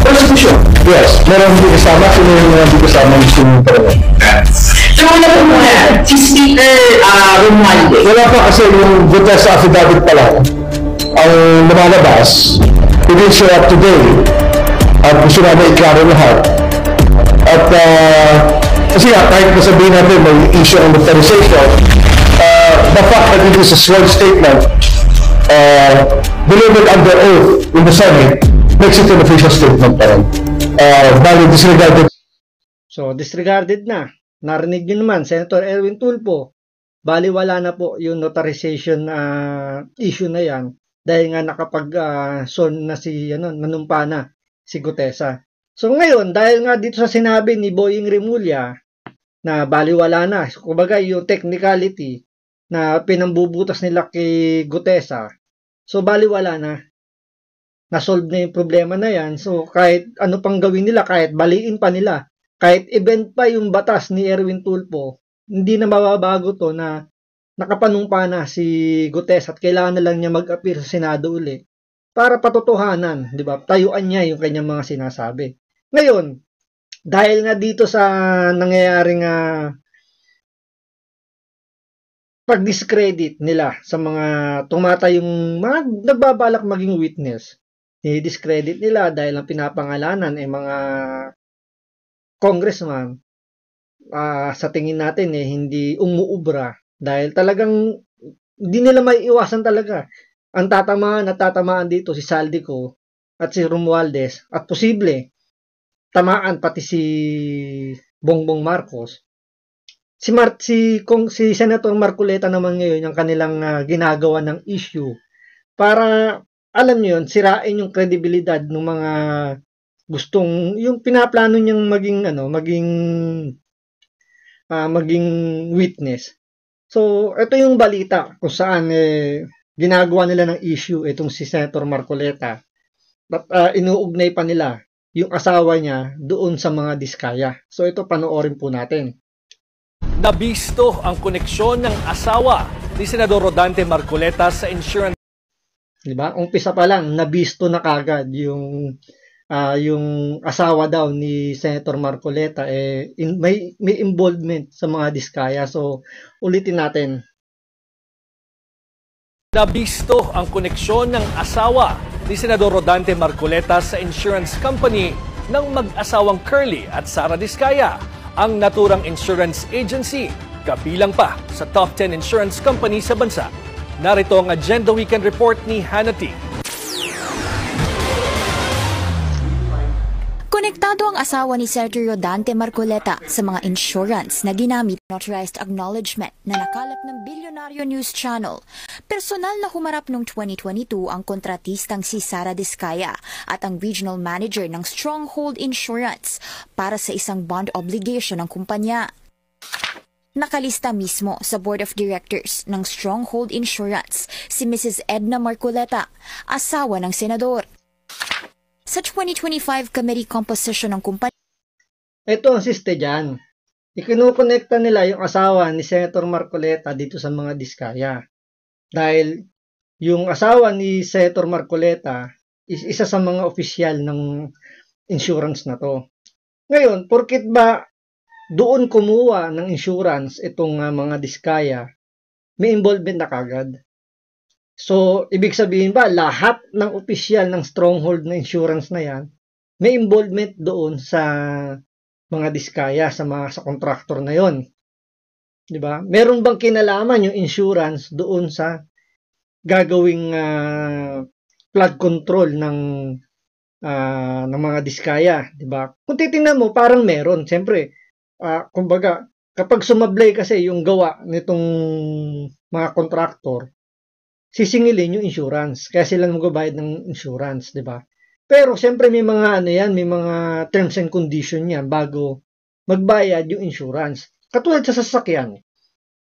Speaker 15: prosecution.
Speaker 16: Yes, meron hindi kasama, sino yung hindi kasama yung sinunod.
Speaker 15: So wala po muna, si Speaker Romualdez.
Speaker 16: Wala pa kasi yung Gutesa affidavit pa lang ang lumalabas. He didn't show up today at gusto namin iklaro lahat. At kasi kahit nasabihin natin may issue on notarization, the fact that it is a sworn statement delivered under oath in the Senate makes it an official statement pa rin. Disregarded.
Speaker 1: So, disregarded na. Narinig nyo naman, Senator Erwin Tulfo, baliwala na po yung notarization issue na yan dahil nga nakapag-son na nanumpa na si Gutesa. So ngayon, dahil nga dito sa sinabi ni Boying Remulla na baliwala na, kumbaga yung technicality na pinambubutas nila kay Gutesa, so baliwala na. Na-solve na yung problema na yan. So kahit ano pang gawin nila, kahit baliin pa nila, kahit event pa yung batas ni Erwin Tulfo, hindi na mababago to na nakapanumpa na si Gutesa at kailangan na lang niya mag-appear sa Senado uli para patotohanan, di ba? Tayuan niya yung kanyang mga sinasabi. Ngayon, dahil nga dito sa nangyayaring pag-discredit nila sa mga tumatayong mga nagbabalak maging witness, i-discredit nila dahil ang pinapangalanan ay mga congressman, sa tingin natin hindi umuubra dahil talagang hindi nila may iwasan talaga. Ang tatamaan dito si Saldico at si Romualdez at posible tamaan pati si Bongbong Marcos. Si Senator Marcoleta naman ngayon yung kanilang ginagawa ng issue para, alam niyo yun, sirain yung kredibilidad ng mga gustong, yung pinaplano niyang maging witness. So, ito yung balita kung saan ginagawa nila ng issue itong si Senator Marcoleta. At inuugnay pa nila yung asawa niya doon sa mga diskaya. So, ito panoorin po natin.
Speaker 17: Nabisto ang koneksyon ng asawa ni Senador Rodante Marcoleta sa insurance.
Speaker 1: Diba? Umpisa pa lang, nabisto na kagad yung asawa daw ni Senator Marcoleta may involvement sa mga diskaya. So, ulitin natin.
Speaker 17: Nabisto ang koneksyon ng asawa ni Senador Rodante Marcoleta sa insurance company ng mag-asawang Curly at Sara Diskaya, ang naturang insurance agency, kabilang pa sa top 10 insurance company sa bansa. Narito ang Agenda Weekend Report ni Hannity.
Speaker 18: Konektado ang asawa ni Senator Rodante Marcoleta sa mga insurance na ginamit notarized acknowledgement na nakalap ng Bilyonaryo News Channel. Personal na humarap noong 2022 ang kontratistang si Sara Diskaya at ang regional manager ng Stronghold Insurance para sa isang bond obligation ng kumpanya. Nakalista mismo sa Board of Directors ng Stronghold Insurance si Mrs. Edna Marcoleta, asawa ng senador. Sa 2025 committee composition ng kumpanya.
Speaker 1: Ito ang siste dyan. Ikinukonekta nila yung asawa ni Senator Marcoleta dito sa mga diskaya. Dahil yung asawa ni Senator Marcoleta is isa sa mga opisyal ng insurance na to. Ngayon, porkit ba doon kumuha ng insurance itong mga diskaya, may involvement na kagad. So, ibig sabihin ba, lahat ng opisyal ng Stronghold na insurance na yan, may involvement doon sa mga diskaya, sa contractor na yon. Diba? Meron bang kinalaman yung insurance doon sa gagawing flood control ng mga diskaya? Diba? Kung titingnan mo, parang meron. Siyempre, Kumbaga, kapag sumablay kasi yung gawa nitong mga kontraktor, sisingilin yung insurance. Kaya sila magbabayad ng insurance, di ba? Pero siyempre may mga may mga terms and condition yan bago magbayad yung insurance. Katulad sa sasakyan.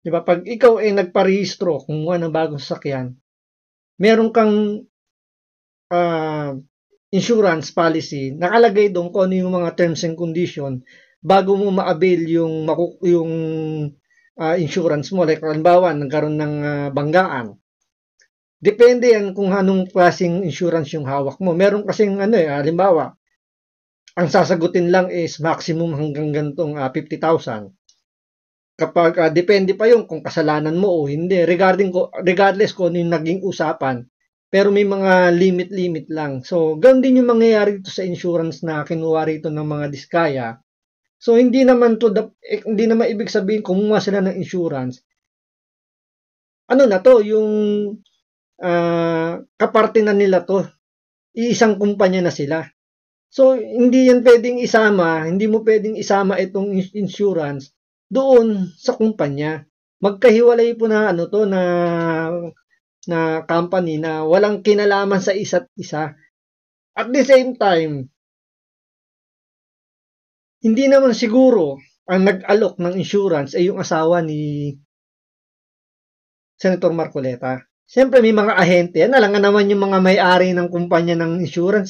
Speaker 1: Di ba? Pag ikaw ay nagparehistro, kumuha ng bagong sasakyan, meron kang insurance policy, nakalagay doon kung ano yung mga terms and condition bago mo ma-avail yung insurance mo. Like, halimbawa, nagkaroon ng banggaan. Depende yan kung anong klaseng insurance yung hawak mo. Meron kasing halimbawa, ang sasagutin lang is maximum hanggang gantong 50,000. Kapag depende pa yung kung kasalanan mo o hindi, regardless kung ano yung naging usapan, pero may mga limit lang. So, ganun din yung mangyayari dito sa insurance na kinuha rito ng mga diskaya. So, hindi naman ibig sabihin kumuha sila ng insurance. Ano na to, yung kaparte na nila to, iisang kumpanya na sila. So, hindi yan pwedeng isama, hindi mo pwedeng isama itong insurance doon sa kumpanya. Magkahiwalay po na na company na walang kinalaman sa isa't isa. At the same time, hindi naman siguro ang nag-alok ng insurance ay yung asawa ni Senator Marcoleta. Siyempre may mga ahente, yan alam nga naman yung mga may-ari ng kumpanya ng insurance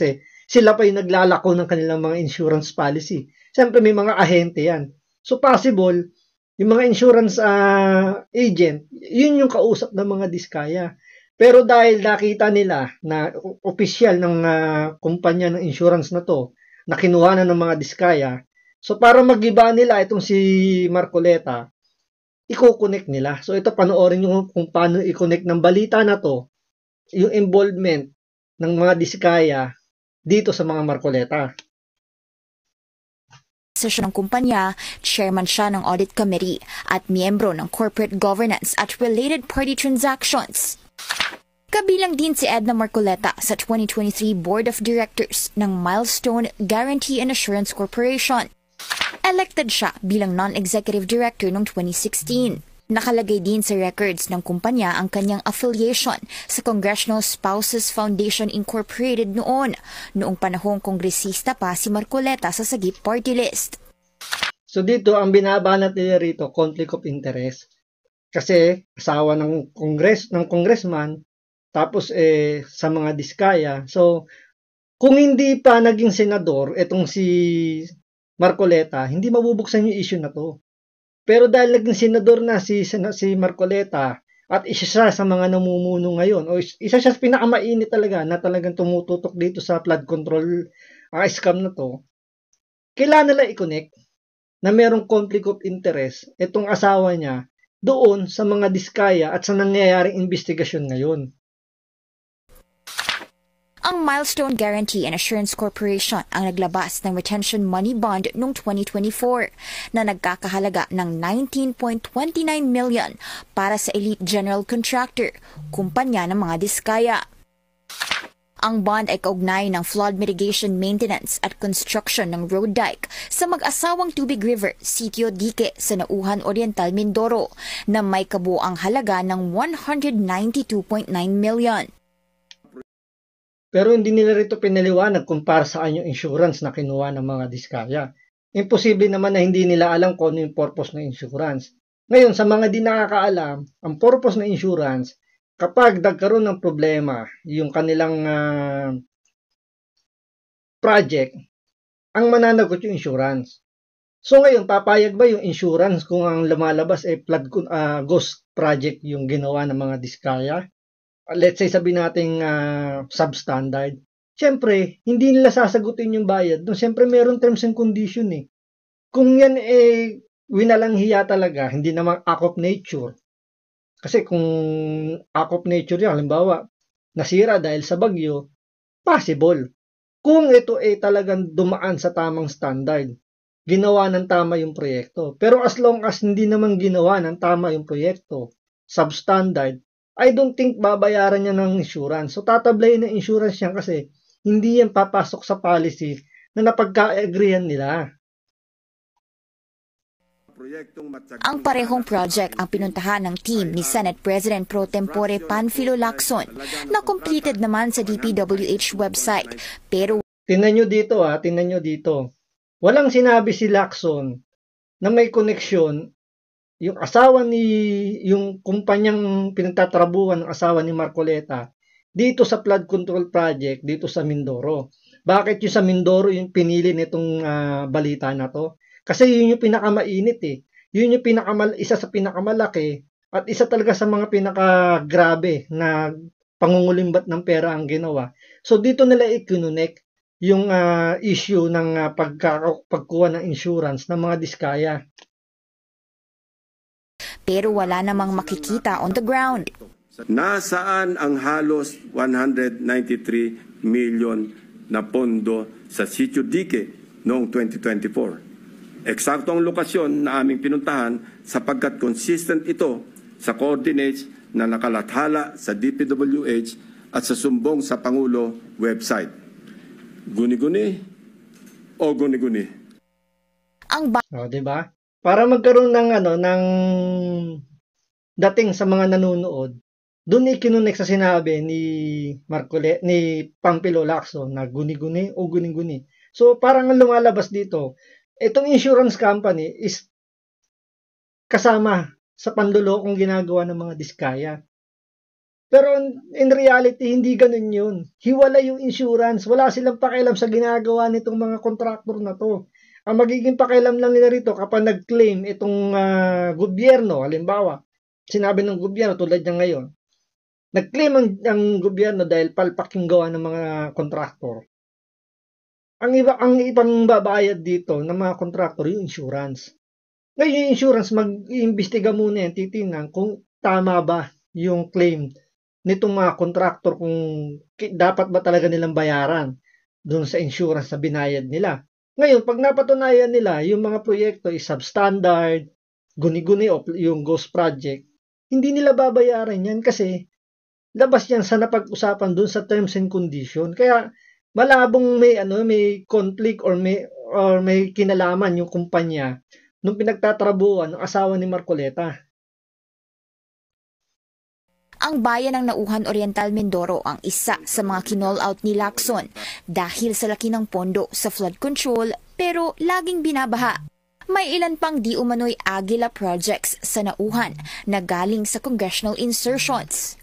Speaker 1: Sila pa yung naglalako ng kanilang mga insurance policy. Siyempre may mga ahente yan. So possible, yung mga insurance agent, yun yung kausap ng mga diskaya. Pero dahil nakita nila na opisyal ng kumpanya ng insurance na to, na kinuha na ng mga diskaya, so para mag-iba nila itong si Marcoleta, i-connect nila. So ito panoorin nyo kung paano i-connect ng balita na to, yung involvement ng mga diskaya dito sa mga Marcoleta.
Speaker 18: Ng kumpanya, chairman siya ng audit committee at miyembro ng corporate governance at related party transactions. Kabilang din si Edna Marcoleta sa 2023 Board of Directors ng Milestone Guarantee and Assurance Corporation. Elected siya bilang non-executive director noong 2016. Nakalagay din sa records ng kumpanya ang kanyang affiliation sa Congressional Spouses Foundation Incorporated noong panahong kongresista pa si Marcoleta sa Sagip Party List.
Speaker 1: So dito, ang binabanat nila rito, conflict of interest. Kasi asawa ng congressman, tapos sa mga diskaya. So, kung hindi pa naging senador, itong si Marcoleta, hindi mabubuksan yung issue na to. Pero dahil naging senador na si Marcoleta at isa siya sa mga namumuno ngayon, o isa siya sa pinakamainit talaga na talagang tumututok dito sa flood control scam na to, kailangan nila i-connect na merong conflict of interest itong asawa niya doon sa mga diskaya at sa nangyayaring investigasyon ngayon.
Speaker 18: Ang Milestone Guarantee and Assurance Corporation ang naglabas ng retention money bond noong 2024 na nagkakahalaga ng 19.29 million para sa elite general contractor, kumpanya ng mga diskaya. Ang bond ay kaugnay ng flood mitigation maintenance at construction ng road dike sa mag-asawang Tubig River, Sitio Dique sa Nauhan Oriental, Mindoro na may kabuang halaga ng 192.9 million.
Speaker 1: Pero hindi nila rito pinaliwanag kung para saan yung insurance na kinuha ng mga diskaya. Imposible naman na hindi nila alam kung ano yung purpose ng insurance. Ngayon, sa mga di nakakaalam, ang purpose ng insurance, kapag nagkaroon ng problema, yung kanilang project, ang mananagot yung insurance. So ngayon, papayag ba yung insurance kung ang lumalabas ay ghost project yung ginawa ng mga diskaya? Let's say sabihin natin substandard. Siyempre, hindi nila sasagutin yung bayad. No, siyempre, meron terms and condition Kung yan winalang hiya talaga, hindi naman act of nature. Kasi kung act of nature yan, halimbawa, nasira dahil sa bagyo, possible. Kung ito talagang dumaan sa tamang standard, ginawa ng tama yung proyekto. Pero as long as hindi naman ginawa ng tama yung proyekto, substandard, I don't think babayaran niya ng insurance. So tatablayin ng insurance yan kasi hindi yan papasok sa policy na napagka-agreean nila.
Speaker 18: Ang parehong project ang pinuntahan ng team ni Senate President Pro Tempore Panfilo Lacson na completed naman sa DPWH website. Pero
Speaker 1: tingnan nyo dito. Walang sinabi si Lacson na may koneksyon yung kumpanyang pinagtatrabuhan ng asawa ni Marcoleta dito sa flood control project dito sa Mindoro. Bakit yung sa Mindoro yung pinili nitong balita na to? Kasi yun yung pinakamainit eh. Yun yung isa sa pinakamalaki at isa talaga sa mga pinakagrabe na pangungulimbat ng pera ang ginawa. So dito nila i-connect yung issue ng pagkuha ng insurance ng mga diskaya.
Speaker 18: Pero wala namang makikita on the ground.
Speaker 19: Nasaan ang halos 193 million na pondo sa Sitio Dique noong 2024? Eksakto ang lokasyon na aming pinuntahan sapagkat consistent ito sa coordinates na nakalathala sa DPWH at sa sumbong sa Pangulo website. Guni-guni o guni-guni?
Speaker 1: Diba? Para magkaroon ng dating sa mga nanonood, doon ikinunik sa sinabi ni Panfilo Lacson na guni-guni o guni-guni. So parang lumalabas dito, itong insurance company is kasama sa panlulokong ginagawa ng mga diskaya. Pero in reality, hindi ganun yun. Hiwalay yung insurance. Wala silang pakialam sa ginagawa nitong mga kontraktor na to. Ang magiging pakialam lang nila rito kapag nag-claim itong gobyerno, halimbawa, sinabi ng gobyerno tulad niya ngayon, nag-claim ang gobyerno dahil palpak yung gawa ng mga kontraktor. Ang ibang babayad dito ng mga kontraktor yung insurance. Ngayon yung insurance, mag-iimbestiga muna yan, titingnan kung tama ba yung claim nitong mga kontraktor, kung dapat ba talaga nilang bayaran doon sa insurance na binayad nila. Ngayon, pag napatunayan nila yung mga proyekto is substandard, guni-guni o yung ghost project, hindi nila babayaran yan kasi labas yan sa napag-usapan doon sa terms and condition. Kaya malabong may conflict or may kinalaman yung kumpanya nung pinagtatrabuhan ng asawa ni Marcoleta.
Speaker 18: Ang bayan ng Nauhan Oriental Mindoro ang isa sa mga kinall out ni Lacson dahil sa laki ng pondo sa flood control pero laging binabaha. May ilan pang di umano'y Agila projects sa Nauhan na galing sa congressional insertions.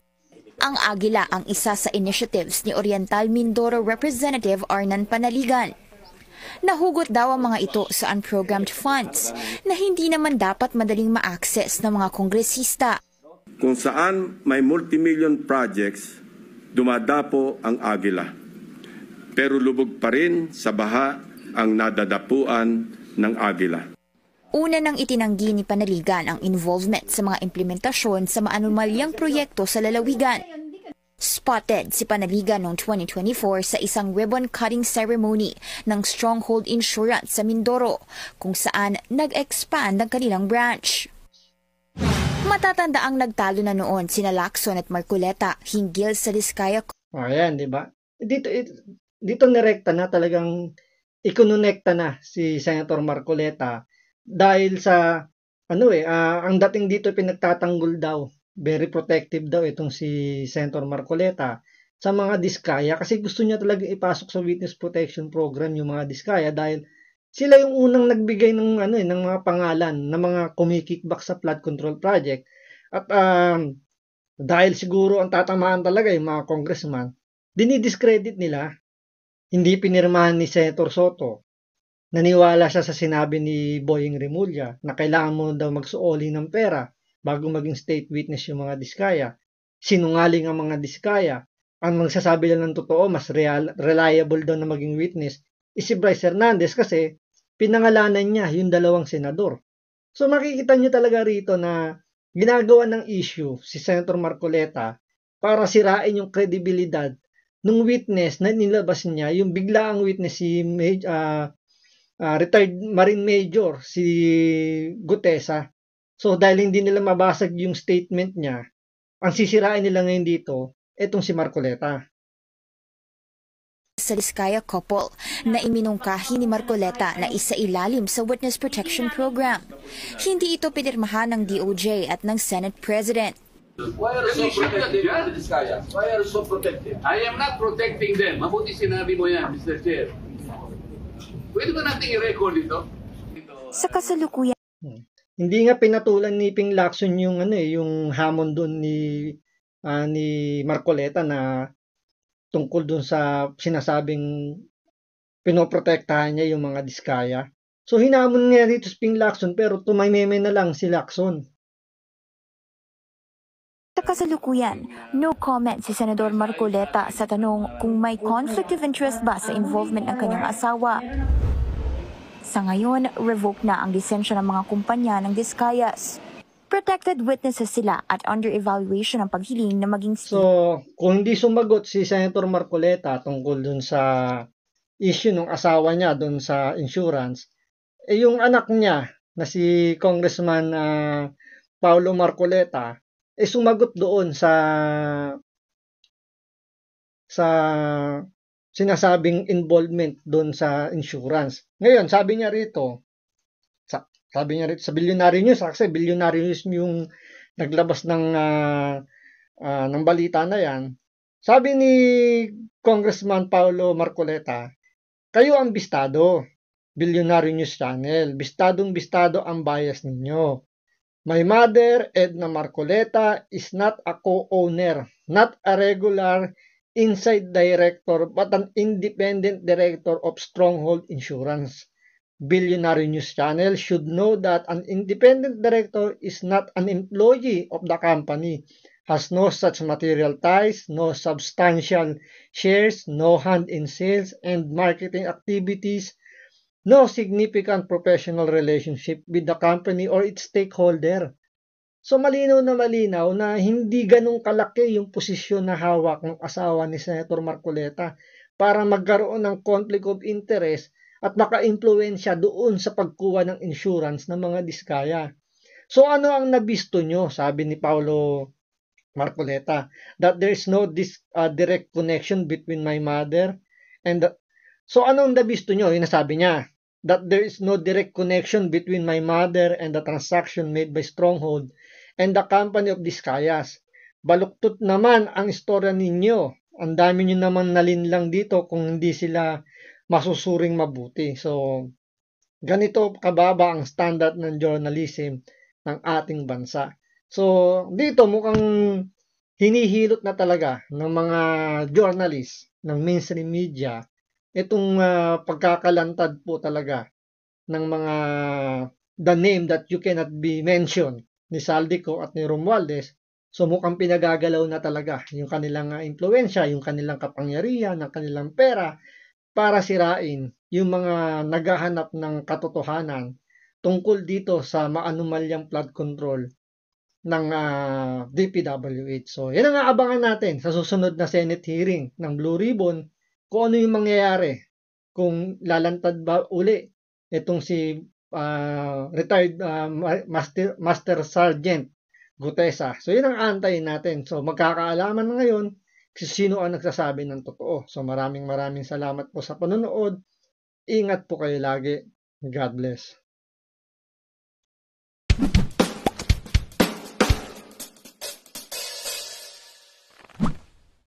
Speaker 18: Ang Agila ang isa sa initiatives ni Oriental Mindoro Representative Arnan Panaligan. Nahugot daw ang mga ito sa unprogrammed funds na hindi naman dapat madaling ma-access ng mga kongresista.
Speaker 19: Kung saan may multimillion projects, dumadapo ang Agila. Pero lubog pa rin sa baha ang nadadapuan ng Agila.
Speaker 18: Una nang itinanggi ni Panaligan ang involvement sa mga implementasyon sa maanumalyang proyekto sa lalawigan. Spotted si Panaligan noong 2024 sa isang ribbon-cutting ceremony ng Stronghold Insurance sa Mindoro, kung saan nag-expand ang kanilang branch. Matatanda ang nagtalo na noon sina Lacson at Marcoleta hinggil sa Diskaya.
Speaker 1: Ayan, di ba? Dito nirekta na talagang ikononekta na si Senator Marcoleta dahil sa ang dating dito pinagtatanggol daw, very protective daw itong si Senator Marcoleta sa mga diskaya kasi gusto niya talaga ipasok sa witness protection program yung mga diskaya dahil sila yung unang nagbigay ng ng mga pangalan ng mga kumikickback sa flood control project. At dahil siguro ang tatamaan talaga yung mga congressman, dinidiscredit nila. Hindi pinirmahan ni Senator Soto. Naniwala siya sa sinabi ni Boying Remulla na kailangan mo daw magsuoli ng pera bago maging state witness yung mga diskaya. Sinungaling ang mga diskaya. Ang magsasabi lang ng totoo, mas reliable daw na maging witness si Bryce Hernandez kasi pinangalanan niya yung dalawang senador. So makikita niyo talaga rito na ginagawa ng issue si Senator Marcoleta para sirain yung kredibilidad ng witness na nilabas niya, yung biglaang witness si retired Marine Major si Gutesa. So dahil hindi nila mabasag yung statement niya, ang sisirain nila ngayon dito, etong si Marcoleta.
Speaker 18: sa Diskaya couple na iminungkahi ni Marcoleta na isailalim sa Witness Protection Program. Hindi ito pinirmahan ng DOJ at ng Senate President.
Speaker 20: Why are you so protective of the Diskaya? Why are you so protective? I am not protecting them. Mabuti sinabi mo yan, Mr. Chair. Pwede ba natin i-record ito?
Speaker 18: Sa kasalukuyan,
Speaker 1: hindi nga pinatulan ni Ping Lacson yung yung hamon doon ni Marcoleta na tungkol doon sa sinasabing pinoprotektahan niya yung mga Diskaya. So hinamon nga dito si Ping Lacson pero tumaymeme na lang si Lacson.
Speaker 18: Sa kasalukuyan, no comment si Senador Marcoleta sa tanong kung may conflict of interest ba sa involvement ng kanyang asawa. Sa ngayon, revoke na ang lisensya ng mga kumpanya ng Diskayas. Protected witnesses sila at under evaluation ang paghiling na maging...
Speaker 1: So, kung hindi sumagot si Senator Marcoleta tungkol dun sa issue ng asawa niya dun sa insurance, yung anak niya na si Congressman Paulo Marcoleta, sumagot doon sa sinasabing involvement doon sa insurance. Ngayon, sabi niya rito sa Billionaire News, kasi Billionaire News yung naglabas ng balita na yan. Sabi ni Congressman Paulo Marcoleta, kayo ang bistado, Billionaire News Channel. Bistadong-bistado ang bias ninyo. My mother, Edna Marcoleta, is not a co-owner, not a regular inside director, but an independent director of Stronghold Insurance. Billionaire News Channel should know that an independent director is not an employee of the company, has no such material ties, no substantial shares, no hand in sales and marketing activities, no significant professional relationship with the company or its stakeholder. So malinaw na hindi ganun kalaki yung posisyon na hawak ng asawa ni Senator Marcoleta para magkaroon ng conflict of interest at maka-impluwensya doon sa pagkuha ng insurance ng mga Diskaya. So ano ang nabisto nyo? Sabi ni Paulo Marcoleta, that there is no direct connection between my mother and so anong nabisto nyo? Yung nasabi niya, that there is no direct connection between my mother and the transaction made by Stronghold and the company of Diskayas. Baluktot naman ang istorya ninyo. Ang dami nyo naman nalinlang dito kung hindi sila masusuring mabuti. So, ganito kababa ang standard ng journalism ng ating bansa. So, dito mukhang hinihilot na talaga ng mga journalist ng mainstream media itong pagkakalantad po talaga ng mga the name that you cannot be mentioned ni Saldico at ni Romualdez. So, mukhang pinagagalaw na talaga yung kanilang impluwensya, yung kanilang kapangyarihan, ng kanilang pera, para sirain yung mga naghahanap ng katotohanan tungkol dito sa maanumalyang flood control ng DPWH. So, yan ang aabangan natin sa susunod na Senate hearing ng Blue Ribbon kung ano yung mangyayari. Kung lalantad ba uli itong si retired Master Sergeant Gutesa. So, yun ang antayin natin. So, magkakaalaman na ngayon sino ang nagsasabi ng totoo. So maraming salamat po sa panonood. Ingat po kayo lagi. God bless.